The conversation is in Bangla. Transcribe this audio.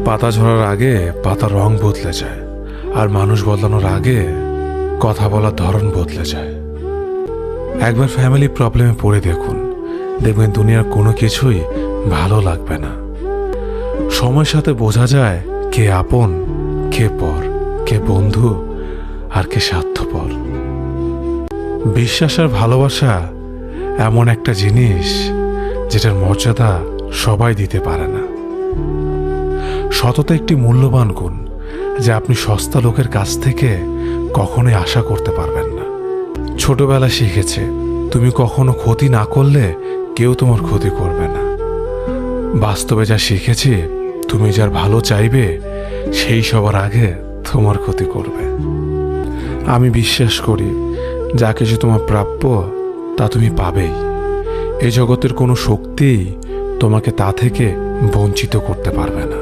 পাতা ঝরার আগে পাতার রং বদলে যায়, আর মানুষ বদলানোর আগে কথা বলার ধরন বদলে যায়। একবার ফ্যামিলি প্রবলেমে পড়ে দেখুন, দেখবেন দুনিয়ার কোনো কিছুই ভালো লাগবে না। সময়ের সাথে বোঝা যায় কে আপন, কে পর, কে বন্ধু, আর কে স্বার্থপর। বিশ্বাস আর ভালোবাসা এমন একটা জিনিস যেটার মর্যাদা সবাই দিতে পারে না। সততা একটি মূল্যবান গুণ, যা আপনি সস্তা লোকের কাছ থেকে কখনোই আশা করতে পারবেন না। ছোটবেলা শিখেছে, তুমি কখনো ক্ষতি না করলে কেউ তোমার ক্ষতি করবে না। বাস্তবে যা শিখেছি, তুমি যার ভালো চাইবে সেই সবার আগে তোমার ক্ষতি করবে। আমি বিশ্বাস করি, যা কিছু তোমার প্রাপ্য তা তুমি পাবেই। এই জগতের কোনো শক্তিই তোমাকে তা থেকে বঞ্চিত করতে পারবে না।